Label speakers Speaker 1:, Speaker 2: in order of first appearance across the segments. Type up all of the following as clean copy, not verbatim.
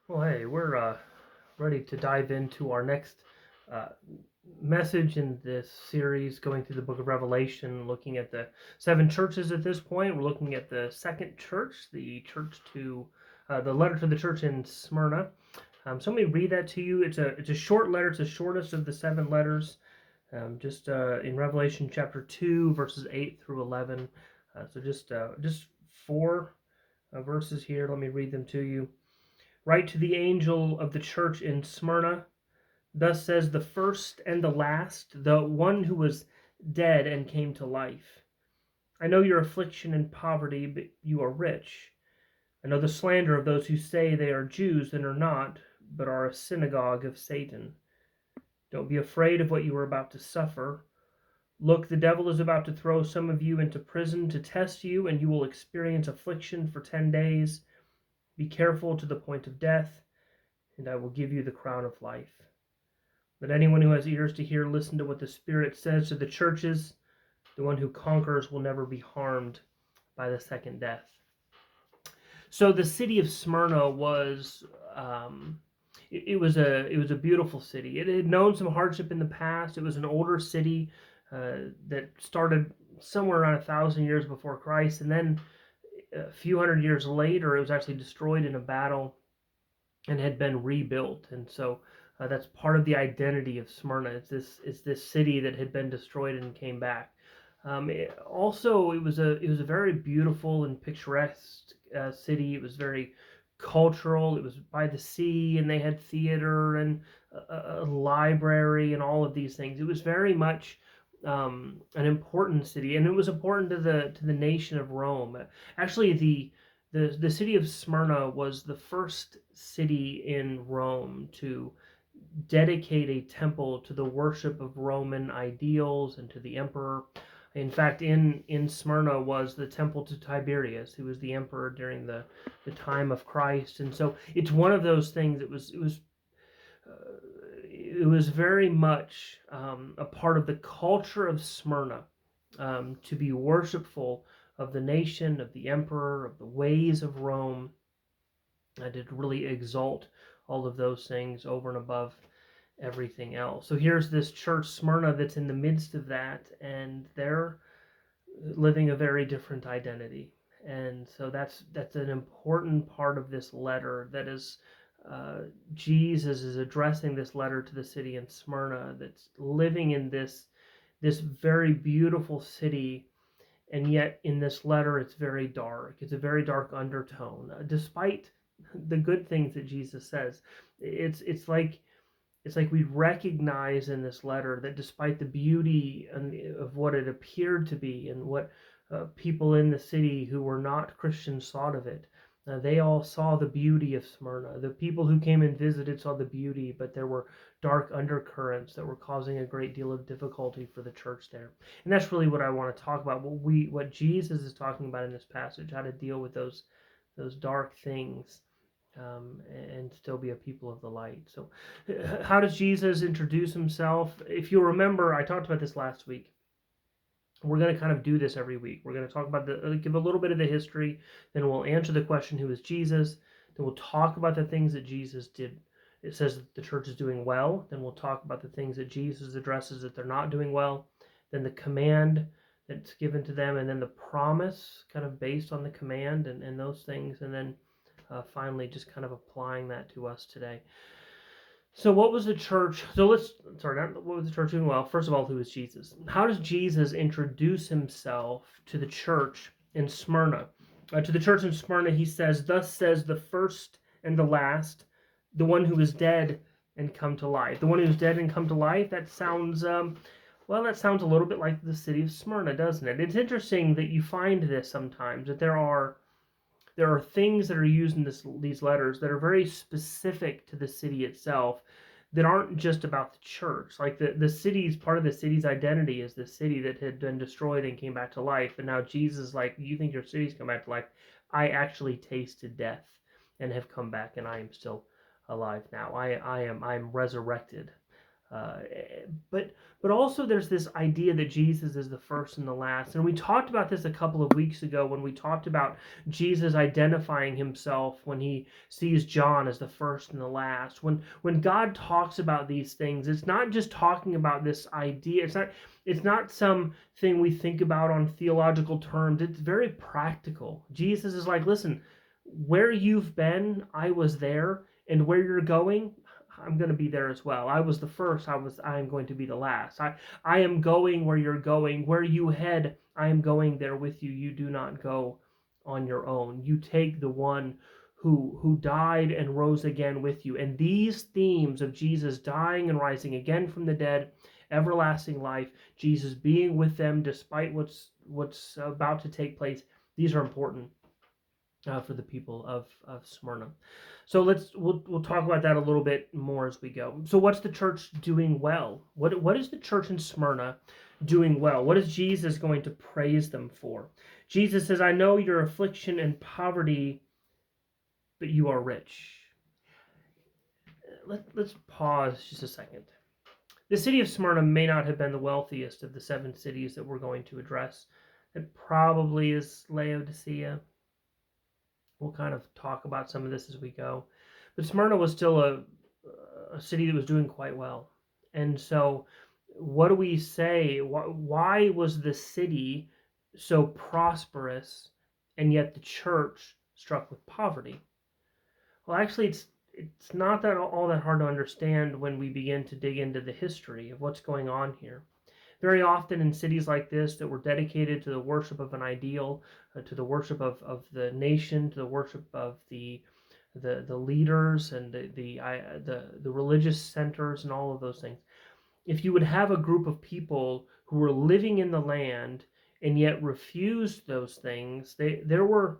Speaker 1: Well, hey, we're ready to dive into our next uh, message in this series, going through the book of Revelation, looking at the seven churches at this point. We're looking at the second church, the letter to the church in Smyrna. So let me read that to you. It's a short letter. It's the shortest of the seven letters. Just in Revelation chapter 2, verses 8 through 11. So just four verses here. Let me read them to you. Write to the angel of the church in Smyrna. Thus says the first and the last, the one who was dead and came to life. I know your affliction and poverty, but you are rich. I know the slander of those who say they are Jews and are not, but are a synagogue of Satan. Don't be afraid of what you are about to suffer. Look, the devil is about to throw some of you into prison to test you, and you will experience affliction for 10 days. Be careful to the point of death, and I will give you the crown of life. Let anyone who has ears to hear listen to what the Spirit says to the churches. The one who conquers will never be harmed by the second death. So the city of Smyrna was it was a beautiful city. It had known some hardship in the past. It was an older city that started somewhere around 1,000 years before Christ, and then a few hundred years later, it was actually destroyed in a battle and had been rebuilt. And so that's part of the identity of Smyrna. It's this city that had been destroyed and came back. It was a very beautiful and picturesque city. It was very cultural. It was by the sea, and they had theater and a library and all of these things. It was very much an important city, and it was important to the nation of Rome. Actually, the city of Smyrna was the first city in Rome to dedicate a temple to the worship of Roman ideals and to the emperor. In fact, in Smyrna was the temple to Tiberius, who was the emperor during the time of Christ. And so it's one of those things. It was very much a part of the culture of Smyrna to be worshipful of the nation, of the emperor, of the ways of Rome. I did really exalt all of those things over and above everything else. So here's this church, Smyrna, that's in the midst of that, and they're living a very different identity. And so that's an important part of this letter. That is, Jesus is addressing this letter to the city in Smyrna that's living in this very beautiful city, and yet in this letter it's very dark. It's a very dark undertone, despite the good things that Jesus says. It's like we recognize in this letter that despite the beauty of what it appeared to be and what people in the city who were not Christians thought of it, they all saw the beauty of Smyrna. The people who came and visited saw the beauty, but there were dark undercurrents that were causing a great deal of difficulty for the church there. And that's really what I want to talk about. What Jesus is talking about in this passage, how to deal with those dark things, and still be a people of the light. So, how does Jesus introduce himself? If you'll remember, I talked about this last week. We're going to kind of do this every week. We're going to talk about give a little bit of the history, then we'll answer the question, who is Jesus? Then we'll talk about the things that Jesus did. It says that the church is doing well. Then we'll talk about the things that Jesus addresses that they're not doing well. Then the command that's given to them, and then the promise kind of based on the command and those things. And then finally just kind of applying that to us today. So what was the church? What was the church doing well? First of all, who is Jesus? How does Jesus introduce himself to the church in Smyrna? To the church in Smyrna, he says, "Thus says the first and the last, the one who is dead and come to life." The one who is dead and come to life. That sounds that sounds a little bit like the city of Smyrna, doesn't it? It's interesting that you find this sometimes, that there are things that are used in these letters that are very specific to the city itself, that aren't just about the church. Like the city's part of the city's identity is the city that had been destroyed and came back to life. And now Jesus is like, you think your city's come back to life? I actually tasted death and have come back, and I am still alive now. I'm resurrected. Uh, but also there's this idea that Jesus is the first and the last. And we talked about this a couple of weeks ago when we talked about Jesus identifying himself when he sees John as the first and the last. When God talks about these things, it's not just talking about this idea. It's not something we think about on theological terms. It's very practical. Jesus is like, listen, where you've been, I was there, and where you're going, I'm going to be there as well. I was the first. I am going to be the last. I am going where you're going. Where you head, I am going there with you. You do not go on your own. You take the one who died and rose again with you. And these themes of Jesus dying and rising again from the dead, everlasting life, Jesus being with them despite what's about to take place, these are important for the people of Smyrna. So we'll talk about that a little bit more as we go. So what's the church doing well? What is the church in Smyrna doing well? What is Jesus going to praise them for? Jesus says, "I know your affliction and poverty, but you are rich." Let's pause just a second. The city of Smyrna may not have been the wealthiest of the 7 cities that we're going to address. It probably is Laodicea. We'll kind of talk about some of this as we go. But Smyrna was still a city that was doing quite well. And so, what do we say? Why was the city so prosperous and yet the church struck with poverty? Well, actually, it's not that all that hard to understand when we begin to dig into the history of what's going on here. Very often in cities like this that were dedicated to the worship of an ideal, to the worship of the nation, to the worship of the leaders and the religious centers and all of those things. If you would have a group of people who were living in the land and yet refused those things, there were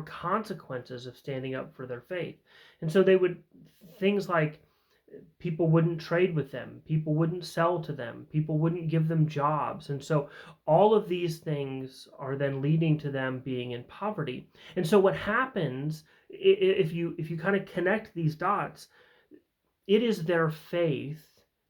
Speaker 1: consequences of standing up for their faith. And so they would, things like people wouldn't trade with them, people wouldn't sell to them, people wouldn't give them jobs. And so all of these things are then leading to them being in poverty. And so what happens, if you kind of connect these dots, it is their faith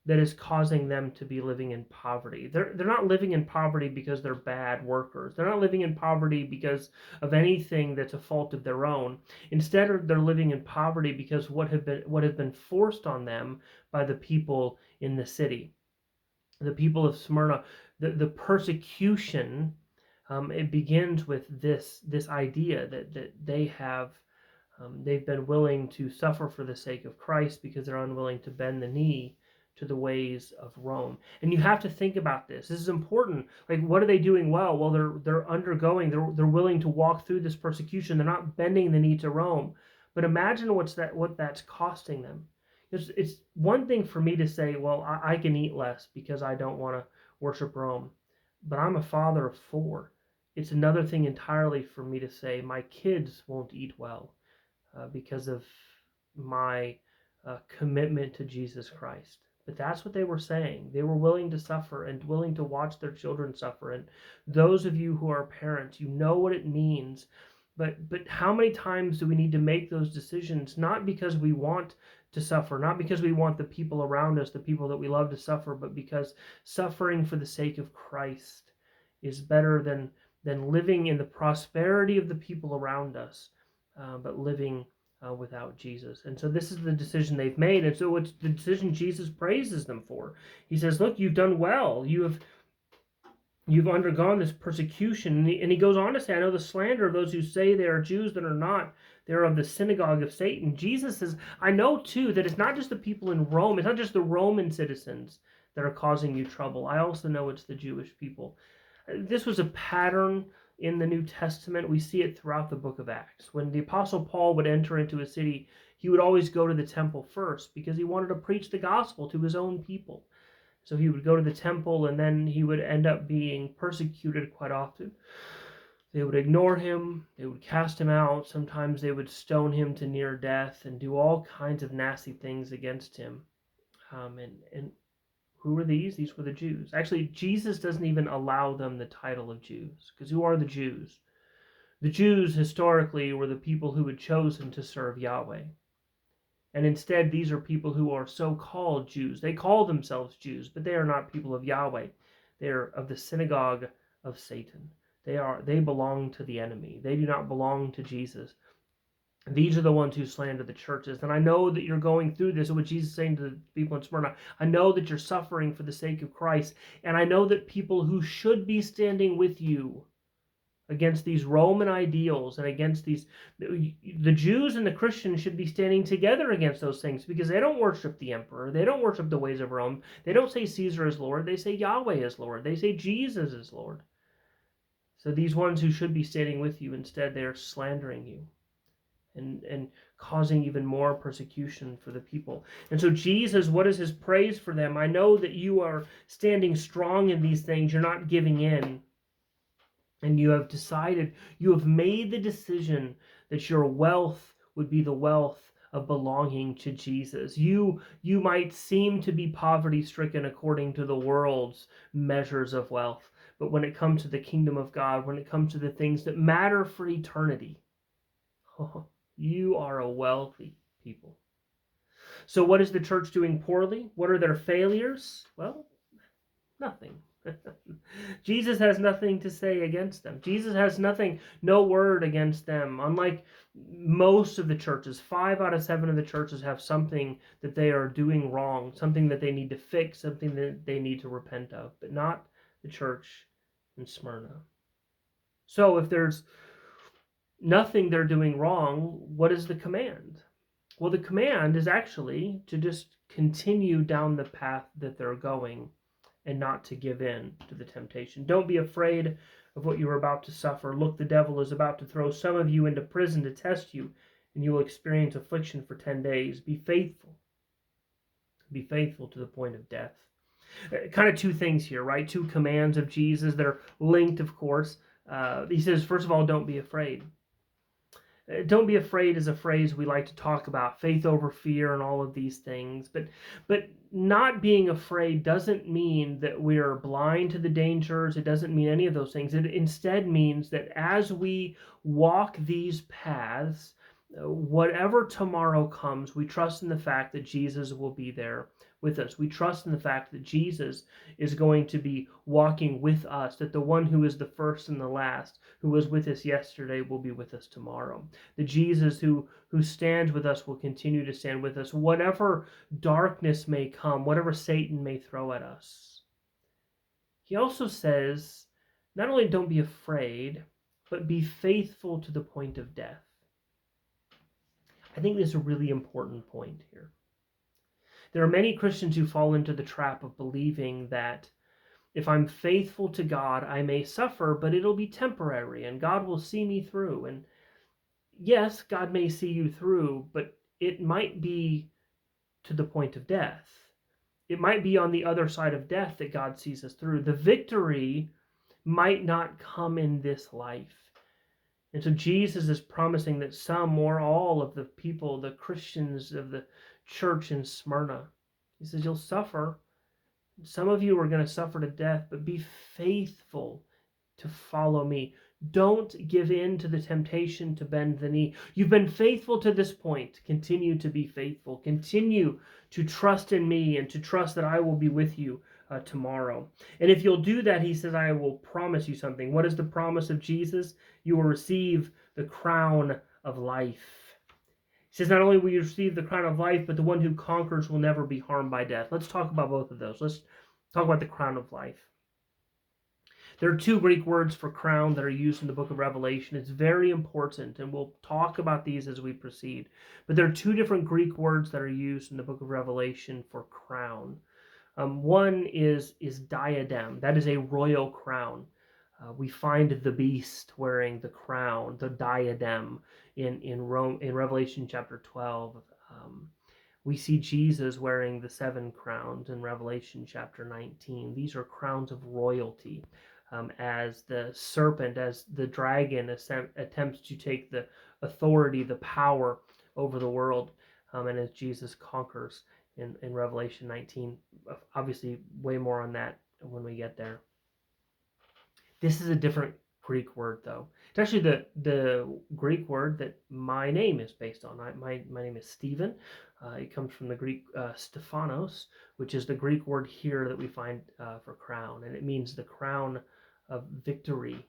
Speaker 1: that is causing them to be living in poverty. They're not living in poverty because they're bad workers. They're not living in poverty because of anything that's a fault of their own. Instead, they're living in poverty because what has been forced on them by the people in the city, the people of Smyrna. The persecution, it begins with this idea that they've been willing to suffer for the sake of Christ because they're unwilling to bend the knee to the ways of Rome. And you have to think about this. This is important. Like, what are they doing well? Well, they're undergoing. They're willing to walk through this persecution. They're not bending the knee to Rome. But imagine what that's costing them. It's one thing for me to say, well, I can eat less because I don't want to worship Rome, but I'm a father of 4. It's another thing entirely for me to say my kids won't eat well because of my commitment to Jesus Christ. But that's what they were saying. They were willing to suffer and willing to watch their children suffer. And those of you who are parents, you know what it means. But how many times do we need to make those decisions? Not because we want to suffer, not because we want the people around us, the people that we love to suffer, but because suffering for the sake of Christ is better than living in the prosperity of the people around us, but living without Jesus. And so this is the decision they've made. And so it's the decision Jesus praises them for. He says, look, you've done well. You've undergone this persecution. And he goes on to say, I know the slander of those who say they are Jews that are not. They're of the synagogue of Satan. Jesus says, I know too that it's not just the people in Rome. It's not just the Roman citizens that are causing you trouble. I also know it's the Jewish people. This was a pattern in the New Testament. We see it throughout the book of Acts. When the Apostle Paul would enter into a city, he would always go to the temple first because he wanted to preach the gospel to his own people. So he would go to the temple and then he would end up being persecuted quite often. They would ignore him, they would cast him out, sometimes they would stone him to near death and do all kinds of nasty things against him. And who were these? These were the Jews. Actually, Jesus doesn't even allow them the title of Jews, because who are the Jews? The Jews historically were the people who had chosen to serve Yahweh. And instead, these are people who are so-called Jews. They call themselves Jews, but they are not people of Yahweh. They are of the synagogue of Satan. They belong to the enemy. They do not belong to Jesus. These are the ones who slander the churches. And I know that you're going through this, what Jesus is saying to the people in Smyrna. I know that you're suffering for the sake of Christ. And I know that people who should be standing with you against these Roman ideals and against the Jews and the Christians should be standing together against those things, because they don't worship the emperor. They don't worship the ways of Rome. They don't say Caesar is Lord. They say Yahweh is Lord. They say Jesus is Lord. So these ones who should be standing with you, instead they are slandering you and causing even more persecution for the people. And so Jesus, what is his praise for them? I know that you are standing strong in these things. You're not giving in. And you have decided, you have made the decision that your wealth would be the wealth of belonging to Jesus. You might seem to be poverty stricken according to the world's measures of wealth, but when it comes to the kingdom of God, when it comes to the things that matter for eternity, you are a wealthy people. So what is the church doing poorly? What are their failures? Well, nothing. Jesus has nothing to say against them. Jesus has no word against them. Unlike most of the churches, 5 out of 7 of the churches have something that they are doing wrong, something that they need to fix, something that they need to repent of, but not the church in Smyrna. So if there's nothing they're doing wrong, what is the command? Well, the command is actually to just continue down the path that they're going and not to give in to the temptation. Don't be afraid of what you are about to suffer. Look, the devil is about to throw some of you into prison to test you, and you will experience affliction for 10 days. Be faithful. Be faithful to the point of death. Kind of two things here, right? Two commands of Jesus that are linked, of course. He says, first of all, don't be afraid. Don't be afraid is a phrase we like to talk about, faith over fear and all of these things. But not being afraid doesn't mean that we're blind to the dangers. It doesn't mean any of those things. It instead means that as we walk these paths, whatever tomorrow comes, we trust in the fact that Jesus will be there with us. We trust in the fact that Jesus is going to be walking with us, that the one who is the first and the last, who was with us yesterday, will be with us tomorrow. The Jesus who stands with us will continue to stand with us, whatever darkness may come, whatever Satan may throw at us. He also says, not only don't be afraid, but be faithful to the point of death. I think this is a really important point here. There are many Christians who fall into the trap of believing that if I'm faithful to God, I may suffer, but it'll be temporary and God will see me through. And yes, God may see you through, but it might be to the point of death. It might be on the other side of death that God sees us through. The victory might not come in this life. And so Jesus is promising that some or all of the people, the Christians of the church in Smyrna, he says, you'll suffer. Some of you are going to suffer to death, but be faithful to follow me. Don't give in to the temptation to bend the knee. You've been faithful to this point. Continue to be faithful. Continue to trust in me and to trust that I will be with you tomorrow. And if you'll do that, he says, I will promise you something. What is the promise of Jesus? You will receive the crown of life. He says, not only will you receive the crown of life, but the one who conquers will never be harmed by death. Let's talk about both of those. Let's talk about the crown of life. There are 2 Greek words for crown that are used in the book of Revelation. It's very important, and we'll talk about these as we proceed. But there are 2 different Greek words that are used in the book of Revelation for crown. One is diadem. That is a royal crown. We find the beast wearing the crown, the diadem, in Revelation chapter 12. We see Jesus wearing the 7 crowns in Revelation chapter 19. These are crowns of royalty. As the serpent, as the dragon attempts to take the authority, the power over the world, and as Jesus conquers in Revelation 19. Obviously, way more on that when we get there. This is a different Greek word, though. It's actually the Greek word that my name is based on. My name is Stephen. It comes from the Greek Stephanos, which is the Greek word here that we find for crown, and it means the crown of victory.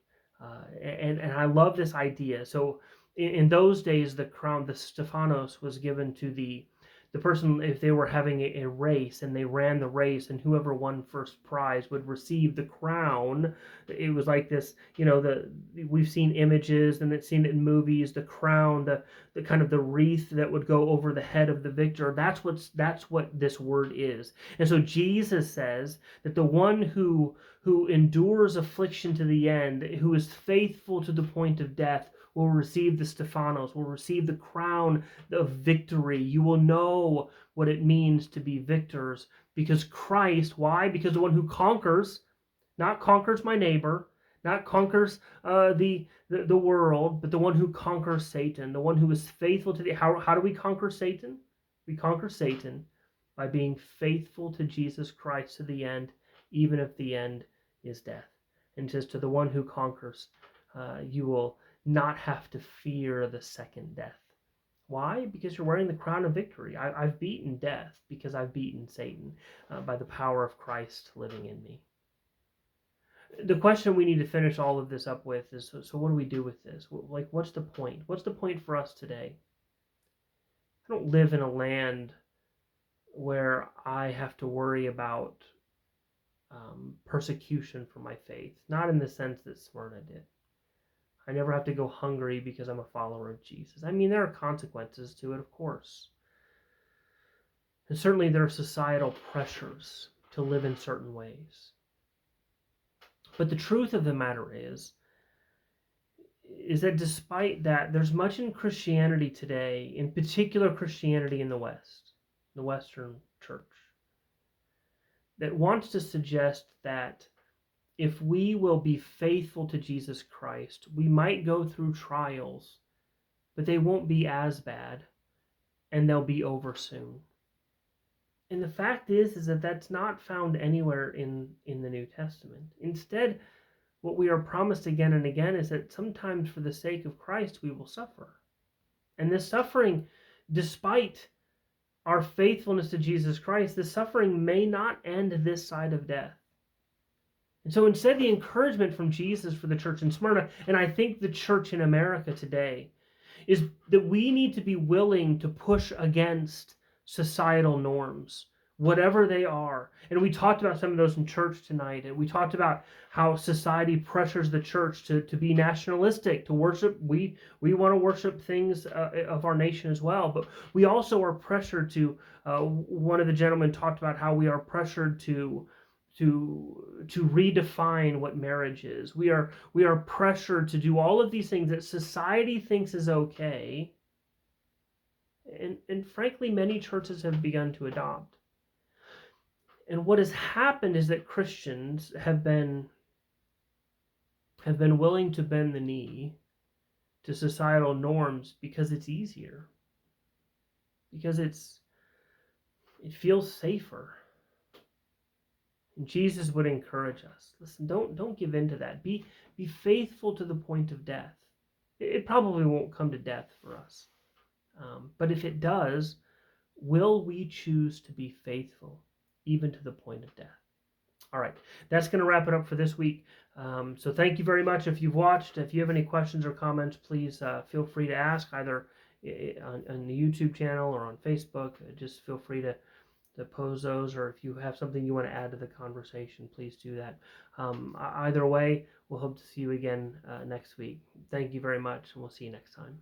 Speaker 1: And I love this idea. So in those days, the crown, the Stephanos, was given to the person if they were having a race and they ran the race, and whoever won first prize would receive the crown. It was like this, we've seen images and it's seen it in movies, the crown, the kind of the wreath that would go over the head of the victor. That's what this word is. And so Jesus says that the one who endures affliction to the end, who is faithful to the point of death, will receive the Stephanos, will receive the crown of victory. You will know what it means to be victors because Christ, why? Because the one who conquers, not conquers my neighbor, not conquers the world, but the one who conquers Satan, the one who is faithful to the. How do we conquer Satan? We conquer Satan by being faithful to Jesus Christ to the end, even if the end is death. And says to the one who conquers, you will not have to fear the second death. Why? Because you're wearing the crown of victory. I've beaten death because I've beaten Satan by the power of Christ living in me. The question we need to finish all of this up with is, so what do we do with this? Like, what's the point? What's the point for us today? I don't live in a land where I have to worry about persecution for my faith. Not in the sense that Smyrna did. I never have to go hungry because I'm a follower of Jesus. I mean, there are consequences to it, of course. And certainly there are societal pressures to live in certain ways. But the truth of the matter is that despite that, there's much in Christianity today, in particular Christianity in the West, the Western church, that wants to suggest that if we will be faithful to Jesus Christ, we might go through trials, but they won't be as bad, and they'll be over soon. And the fact is that that's not found anywhere in the New Testament. Instead, what we are promised again and again is that sometimes for the sake of Christ, we will suffer. And this suffering, despite our faithfulness to Jesus Christ, this suffering may not end this side of death. And so instead, the encouragement from Jesus for the church in Smyrna, and I think the church in America today, is that we need to be willing to push against societal norms, whatever they are. And we talked about some of those in church tonight. And we talked about how society pressures the church to be nationalistic, to worship. We want to worship things of our nation as well. But we also are pressured to, one of the gentlemen talked about how we are pressured to redefine what marriage is. We are pressured to do all of these things that society thinks is okay, and frankly many churches have begun to adopt. And what has happened is that Christians have been willing to bend the knee to societal norms because it's easier, because it feels safer. Jesus would encourage us. Listen, don't give in to that. Be faithful to the point of death. It probably won't come to death for us. But if it does, will we choose to be faithful even to the point of death? All right, that's going to wrap it up for this week. So thank you very much. If you've watched, if you have any questions or comments, please feel free to ask either on the YouTube channel or on Facebook. Just feel free to pose those, or if you have something you want to add to the conversation, please do that. Either way, we'll hope to see you again next week. Thank you very much, and we'll see you next time.